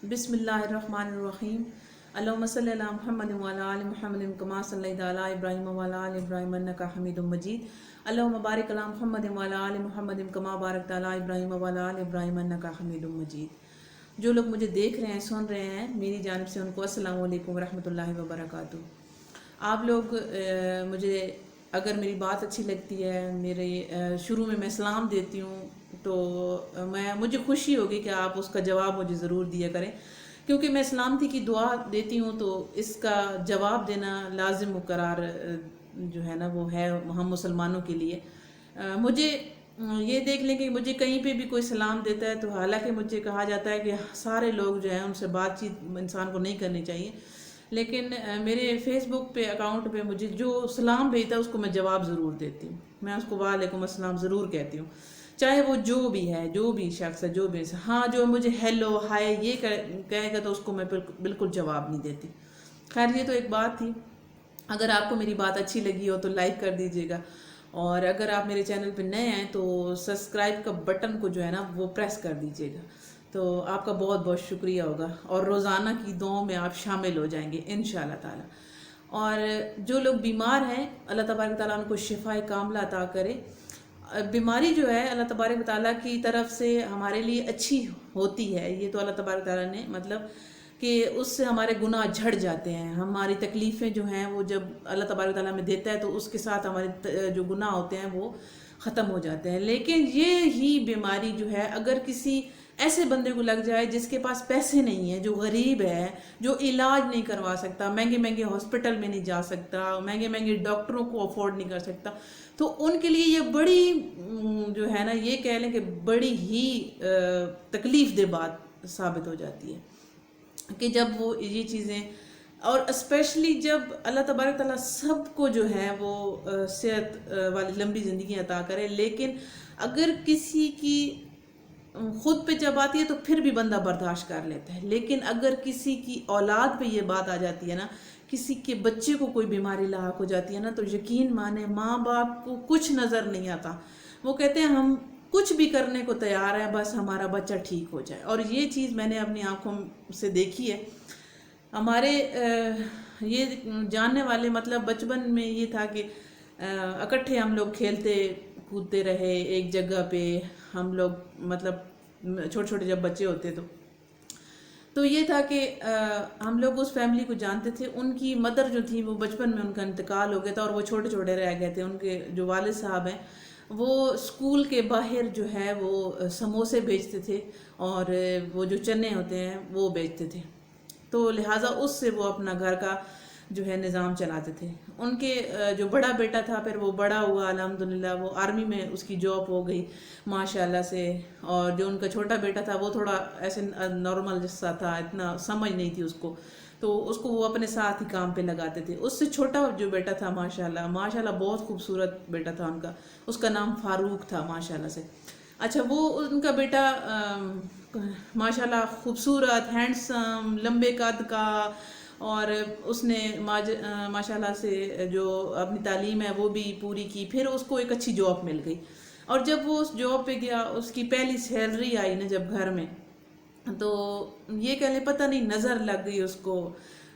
بسم اللہ الرحمن الرحیم اللہم صلی علی محمد وعلی آل محمد کما صلیت علی ابراہیم وعلی آل ابراہیم انک حمید مجید اللہم بارک علی محمد وعلی آل محمد کما بارکت علی ابراہیم وعلی آل ابراہیم انک حمید مجید۔ جو لوگ مجھے دیکھ رہے ہیں سن رہے ہیں میری جانب سے ان کو السلام علیکم ورحمۃ اللہ وبرکاتہ۔ آپ لوگ مجھے اگر میری بات اچھی لگتی ہے، میرے شروع میں سلام دیتی ہوں تو مجھے خوشی ہوگی کہ آپ اس کا جواب مجھے ضرور دیا کریں، کیونکہ میں سلامتی کی دعا دیتی ہوں تو اس کا جواب دینا لازم مقرر جو ہے نا وہ ہے ہم مسلمانوں کے لیے۔ مجھے یہ دیکھ لیں کہ مجھے کہیں پہ بھی کوئی سلام دیتا ہے تو حالانکہ مجھے کہا جاتا ہے کہ سارے لوگ جو ہیں ان سے بات چیت انسان کو نہیں کرنی چاہیے، لیکن میرے فیس بک پہ اکاؤنٹ پہ مجھے جو سلام بھیجتا ہے اس کو میں جواب ضرور دیتی ہوں، میں اس کو وعلیکم السلام ضرور کہتی ہوں، چاہے وہ جو بھی ہے، جو بھی شخص ہے، جو بھی ہاں جو مجھے ہیلو ہائے یہ کہے گا تو اس کو میں بالکل جواب نہیں دیتی۔ خیر یہ تو ایک بات تھی، اگر آپ کو میری بات اچھی لگی ہو تو لائک کر دیجیے گا، اور اگر آپ میرے چینل پہ نئے ہیں تو سبسکرائب کا بٹن کو جو ہے نا وہ پریس کر دیجیے گا، تو آپ کا بہت بہت شکریہ ہوگا، اور روزانہ کی دعاؤں میں آپ شامل ہو جائیں گے انشاءاللہ تعالی۔ اور جو لوگ بیمار ہیں اللہ تبارک تعالیٰ ان کو شفائے کاملہ عطا کرے۔ بیماری جو ہے اللہ تبارک تعالیٰ کی طرف سے ہمارے لیے اچھی ہوتی ہے، یہ تو اللہ تبارک تعالیٰ نے مطلب کہ اس سے ہمارے گناہ جھڑ جاتے ہیں، ہماری تکلیفیں جو ہیں وہ جب اللہ تبارک تعالیٰ میں دیتا ہے تو اس کے ساتھ ہمارے جو گناہ ہوتے ہیں وہ ختم ہو جاتے ہیں۔ لیکن یہ ہی بیماری جو ہے اگر کسی ایسے بندے کو لگ جائے جس کے پاس پیسے نہیں ہیں، جو غریب ہے، جو علاج نہیں کروا سکتا، مہنگے مہنگے ہاسپٹل میں نہیں جا سکتا، مہنگے مہنگے ڈاکٹروں کو افورڈ نہیں کر سکتا، تو ان کے لیے یہ بڑی جو ہے نا یہ کہہ لیں کہ بڑی ہی تکلیف دہ بات ثابت ہو جاتی ہے کہ جب وہ یہ چیزیں، اور اسپیشلی جب اللہ تبارک تعالیٰ سب کو جو ہے وہ صحت والی لمبی زندگی عطا کرے، لیکن اگر کسی کی خود پہ جب آتی ہے تو پھر بھی بندہ برداشت کر لیتا ہے، لیکن اگر کسی کی اولاد پہ یہ بات آ جاتی ہے نا، کسی کے بچے کو کوئی بیماری لاحق ہو جاتی ہے نا، تو یقین مانے ماں باپ کو کچھ نظر نہیں آتا، وہ کہتے ہیں ہم کچھ بھی کرنے کو تیار ہیں بس ہمارا بچہ ٹھیک ہو جائے۔ اور یہ چیز میں نے اپنی آنکھوں سے دیکھی ہے۔ ہمارے یہ جاننے والے مطلب بچپن میں یہ تھا کہ اکٹھے ہم لوگ کھیلتے کودتے رہے ایک جگہ پہ، ہم لوگ مطلب چھوٹے چھوٹے جب بچے ہوتے تو یہ تھا کہ ہم لوگ اس فیملی کو جانتے تھے، ان کی مدر جو تھی وہ بچپن میں ان کا انتقال ہو گیا تھا اور وہ چھوٹے چھوٹے رہ گئے تھے، ان کے جو والد صاحب ہیں وہ اسکول کے باہر جو ہے وہ سموسے بیچتے تھے اور وہ جو چنے ہوتے ہیں وہ بیچتے تھے، تو لہٰذا اس سے وہ اپنا گھر کا جو ہے نظام چلاتے تھے۔ ان کے جو بڑا بیٹا تھا پھر وہ بڑا ہوا الحمدللہ، وہ آرمی میں اس کی جاب ہو گئی ماشاءاللہ سے، اور جو ان کا چھوٹا بیٹا تھا وہ تھوڑا ایسے نارمل جیسا تھا، اتنا سمجھ نہیں تھی اس کو، تو اس کو وہ اپنے ساتھ ہی کام پہ لگاتے تھے۔ اس سے چھوٹا جو بیٹا تھا ماشاءاللہ ماشاءاللہ بہت خوبصورت بیٹا تھا ان کا، اس کا نام فاروق تھا ماشاءاللہ سے۔ اچھا وہ ان کا بیٹا ماشاءاللہ خوبصورت، ہینڈسم، لمبے قد کا، اور اس نے ماشاءاللہ سے جو اپنی تعلیم ہے وہ بھی پوری کی، پھر اس کو ایک اچھی جاب مل گئی، اور جب وہ اس جاب پہ گیا اس کی پہلی سیلری آئی نا جب گھر میں، تو یہ کہہ لیں پتہ نہیں نظر لگ گئی اس کو،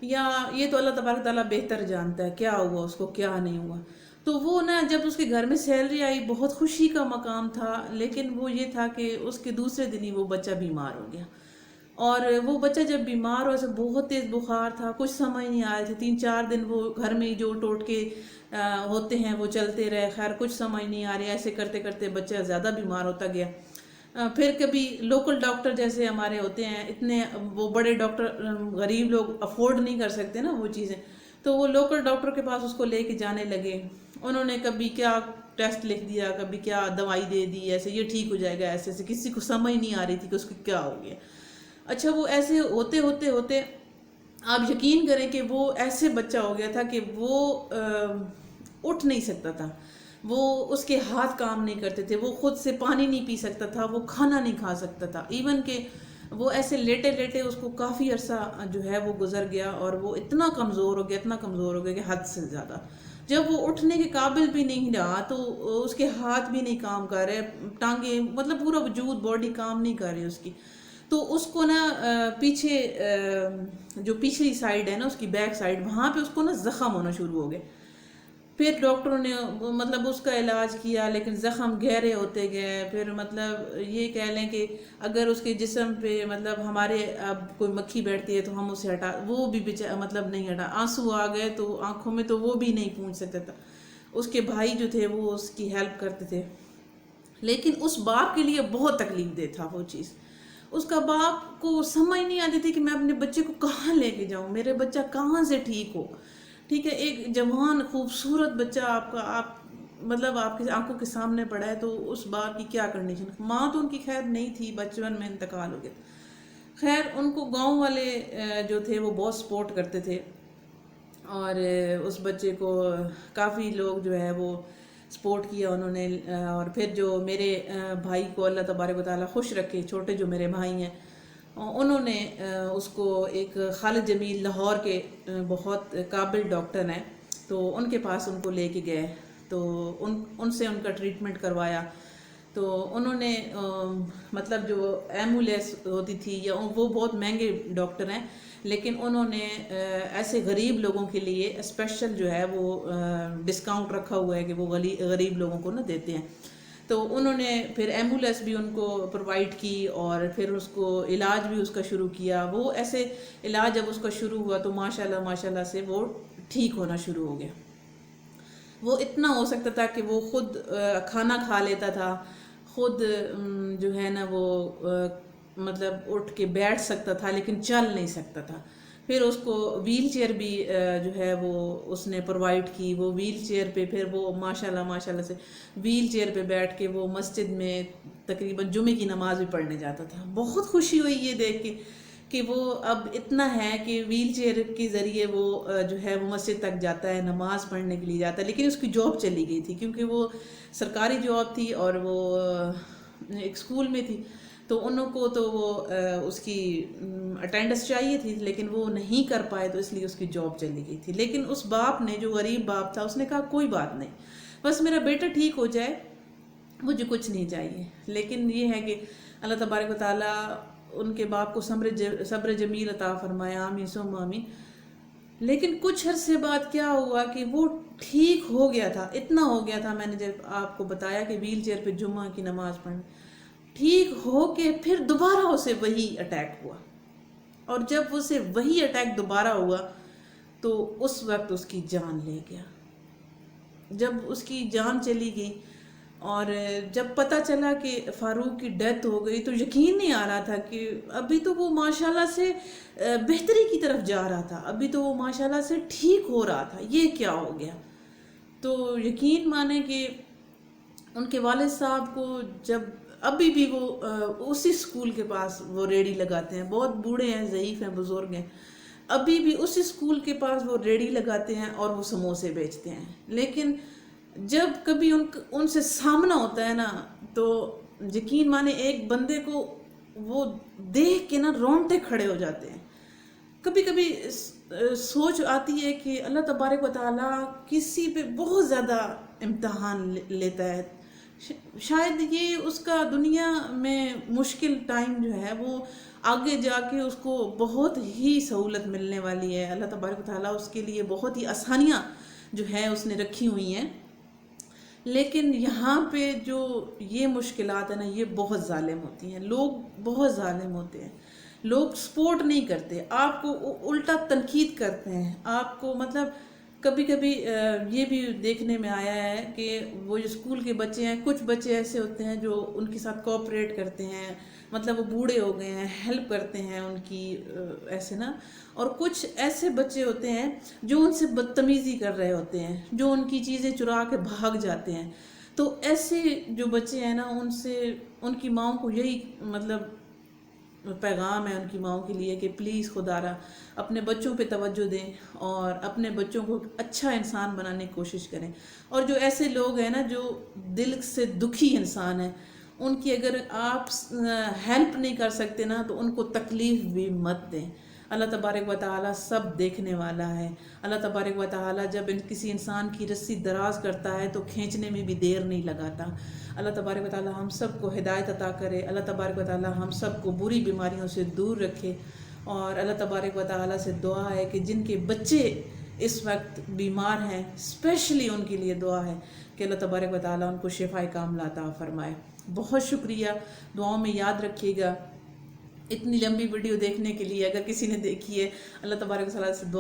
یا یہ تو اللہ تبارک تعالیٰ بہتر جانتا ہے کیا ہوا اس کو کیا نہیں ہوا، تو وہ نا جب اس کے گھر میں سیلری آئی بہت خوشی کا مقام تھا، لیکن وہ یہ تھا کہ اس کے دوسرے دن ہی وہ بچہ بیمار ہو گیا، اور وہ بچہ جب بیمار ہوا اسے بہت تیز بخار تھا، کچھ سمجھ نہیں آ رہے تھے، 3-4 دن وہ گھر میں جو ٹوٹکے ہوتے ہیں وہ چلتے رہے، خیر کچھ سمجھ نہیں آ رہے، ایسے کرتے کرتے بچہ زیادہ بیمار ہوتا گیا۔ پھر کبھی لوکل ڈاکٹر جیسے ہمارے ہوتے ہیں، اتنے وہ بڑے ڈاکٹر غریب لوگ افورڈ نہیں کر سکتے نا وہ چیزیں، تو وہ لوکل ڈاکٹر کے پاس اس کو لے کے جانے لگے، انہوں نے کبھی کیا ٹیسٹ لکھ دیا، کبھی کیا دوائی دے دی، ایسے یہ ٹھیک ہو جائے گا، ایسے ایسے، کسی کو سمجھ نہیں آ رہی تھی کہ اس کو کیا ہو گیا۔ اچھا وہ ایسے ہوتے ہوتے ہوتے آپ یقین کریں کہ وہ ایسے بچہ ہو گیا تھا کہ وہ اٹھ نہیں سکتا تھا، وہ اس کے ہاتھ کام نہیں کرتے تھے، وہ خود سے پانی نہیں پی سکتا تھا، وہ کھانا نہیں کھا سکتا تھا، ایون کہ وہ ایسے لیٹے لیٹے اس کو کافی عرصہ جو ہے وہ گزر گیا، اور وہ اتنا کمزور ہو گیا، اتنا کمزور ہو گیا کہ حد سے زیادہ، جب وہ اٹھنے کے قابل بھی نہیں رہا تو اس کے ہاتھ بھی نہیں کام کر رہے، ٹانگیں مطلب پورا وجود باڈی کام نہیں کر رہی اس کی، تو اس کو نا پیچھے جو پچھلی سائڈ ہے نا اس کی بیک سائڈ، وہاں پہ اس کو نا زخم ہونا شروع ہو گئے. پھر ڈاکٹروں نے مطلب اس کا علاج کیا لیکن زخم گہرے ہوتے گئے. پھر مطلب یہ کہہ لیں کہ اگر اس کے جسم پہ مطلب ہمارے اب کوئی مکھی بیٹھتی ہے تو ہم اسے ہٹا، وہ بھی مطلب نہیں ہٹا. آنسو آ گئے تو آنکھوں میں تو وہ بھی نہیں پہنچ سکتا تھا. اس کے بھائی جو تھے وہ اس کی ہیلپ کرتے تھے، لیکن اس باپ کے لیے بہت تکلیف دہ تھا وہ چیز. اس کا باپ کو سمجھ نہیں آتی تھی کہ میں اپنے بچے کو کہاں لے کے جاؤں، میرے بچہ کہاں سے ٹھیک ہو. ٹھیک ہے، ایک جوان خوبصورت بچہ آپ مطلب آپ کی آنکھوں کے سامنے پڑا ہے، تو اس باپ کی کیا کنڈیشن. ماں تو ان کی خیر نہیں تھی، بچپن میں انتقال ہو گیا. خیر ان کو گاؤں والے جو تھے وہ بہت سپورٹ کرتے تھے، اور اس بچے کو کافی لوگ جو ہے وہ سپورٹ کیا انہوں نے. اور پھر جو میرے بھائی کو اللہ تبارک و تعالیٰ خوش رکھے، چھوٹے جو میرے بھائی ہیں، انہوں نے اس کو ایک خالد جمیل لاہور کے بہت قابل ڈاکٹر ہیں، تو ان کے پاس ان کو لے کے گئے. تو ان سے ان کا ٹریٹمنٹ کروایا. تو انہوں نے مطلب جو ایمبولینس ہوتی تھی، یا وہ بہت مہنگے ڈاکٹر ہیں، لیکن انہوں نے ایسے غریب لوگوں کے لیے اسپیشل جو ہے وہ ڈسکاؤنٹ رکھا ہوا ہے کہ وہ غریب لوگوں کو نہ دیتے ہیں. تو انہوں نے پھر ایمبولینس بھی ان کو پرووائڈ کی، اور پھر اس کو علاج بھی اس کا شروع کیا. وہ ایسے علاج جب اس کا شروع ہوا تو ماشاءاللہ سے وہ ٹھیک ہونا شروع ہو گیا. وہ اتنا ہو سکتا تھا کہ وہ خود کھانا کھا لیتا تھا، خود جو ہے نا وہ مطلب اٹھ کے بیٹھ سکتا تھا، لیکن چل نہیں سکتا تھا. پھر اس کو ویل چیئر بھی جو ہے وہ اس نے پرووائڈ کی. وہ ویل چیئر پہ پھر وہ ماشاءاللہ سے ویل چیئر پہ بیٹھ کے وہ مسجد میں تقریباً جمعے کی نماز بھی پڑھنے جاتا تھا. بہت خوشی ہوئی یہ دیکھ کے کہ وہ اب اتنا ہے کہ ویل چیئر کے ذریعے وہ جو ہے وہ مسجد تک جاتا ہے، نماز پڑھنے کے لیے جاتا ہے. لیکن اس کی جاب چلی گئی تھی کیونکہ وہ سرکاری جاب تھی اور وہ ایک اسکول میں تھی، تو انہوں کو تو وہ اس کی اٹینڈنس چاہیے تھی، لیکن وہ نہیں کر پائے، تو اس لیے اس کی جاب چلی گئی تھی. لیکن اس باپ نے، جو غریب باپ تھا، اس نے کہا کوئی بات نہیں، بس میرا بیٹا ٹھیک ہو جائے، مجھے کچھ نہیں چاہیے. لیکن یہ ہے کہ اللہ تبارک و تعالیٰ ان کے باپ کو صبر جمیل عطا فرمائے، آمین ثم آمین. لیکن کچھ عرصے بعد کیا ہوا کہ وہ ٹھیک ہو گیا تھا. اتنا ہو گیا تھا، میں نے جب آپ کو بتایا کہ ویل چیئر پہ جمعہ کی نماز پڑھنے، ٹھیک ہو کے پھر دوبارہ اسے وہی اٹیک ہوا. اور جب اسے وہی اٹیک دوبارہ ہوا تو اس وقت اس کی جان لے گیا. جب اس کی جان چلی گئی اور جب پتہ چلا کہ فاروق کی ڈیتھ ہو گئی، تو یقین نہیں آ رہا تھا کہ ابھی تو وہ ماشاءاللہ سے بہتری کی طرف جا رہا تھا، ابھی تو وہ ماشاءاللہ سے ٹھیک ہو رہا تھا، یہ کیا ہو گیا. تو یقین مانیں کہ ان کے والد صاحب کو جب ابھی بھی وہ اسی اسکول کے پاس وہ ریڑھی لگاتے ہیں، بہت بوڑھے ہیں، ضعیف ہیں، بزرگ ہیں، ابھی بھی اسی اسکول کے پاس وہ ریڑھی لگاتے ہیں اور وہ سموسے بیچتے ہیں. لیکن جب کبھی ان سے سامنا ہوتا ہے نا، تو یقین مانے ایک بندے کو وہ دیکھ کے نا رونگٹے کھڑے ہو جاتے ہیں. کبھی کبھی سوچ آتی ہے کہ اللہ تبارک و تعالیٰ کسی پہ بہت زیادہ امتحان لیتا ہے. شاید یہ اس کا دنیا میں مشکل ٹائم جو ہے وہ آگے جا کے اس کو بہت ہی سہولت ملنے والی ہے. اللہ تبارک و تعالیٰ اس کے لیے بہت ہی آسانیاں جو ہے اس نے رکھی ہوئی ہیں. لیکن یہاں پہ جو یہ مشکلات ہیں نا، یہ بہت ظالم ہوتی ہیں. لوگ بہت ظالم ہوتے ہیں، لوگ سپورٹ نہیں کرتے، آپ کو الٹا تنقید کرتے ہیں. آپ کو مطلب کبھی کبھی یہ بھی دیکھنے میں آیا ہے کہ وہ جو اسکول کے بچے ہیں، کچھ بچے ایسے ہوتے ہیں جو ان کے ساتھ کوآپریٹ کرتے ہیں، مطلب وہ بوڑھے ہو گئے ہیں، ہیلپ کرتے ہیں ان کی ایسے نا. اور کچھ ایسے بچے ہوتے ہیں جو ان سے بدتمیزی کر رہے ہوتے ہیں، جو ان کی چیزیں چرا کے بھاگ جاتے ہیں. تو ایسے جو بچے ہیں نا، ان سے ان کی ماؤں کو یہی مطلب پیغام ہے ان کی ماؤں کے لیے کہ پلیز خدا را اپنے بچوں پہ توجہ دیں اور اپنے بچوں کو اچھا انسان بنانے کی کوشش کریں. اور جو ایسے لوگ ہیں نا جو دل سے دکھی انسان ہیں، ان کی اگر آپ ہیلپ نہیں کر سکتے نا، تو ان کو تکلیف بھی مت دیں. اللہ تبارک و تعالیٰ سب دیکھنے والا ہے۔ اللہ تبارک و تعالیٰ جب کسی انسان کی رسی دراز کرتا ہے تو کھینچنے میں بھی دیر نہیں لگاتا۔ اللہ تبارک و تعالیٰ ہم سب کو ہدایت عطا کرے۔ اللہ تبارک و تعالیٰ ہم سب کو بری بیماریوں سے دور رکھے، اور اللہ تبارک و تعالیٰ سے دعا ہے کہ جن کے بچے اس وقت بیمار ہیں، اسپیشلی ان کے لیے دعا ہے کہ اللہ تبارک و تعالیٰ ان کو شفائے کاملہ عطا فرمائے۔ بہت شکریہ، دعاؤں میں یاد رکھیے گا۔ اتنی لمبی ویڈیو دیکھنے کے لیے اگر کسی نے دیکھی ہے، اللہ تبارک و تعالیٰ سے دعا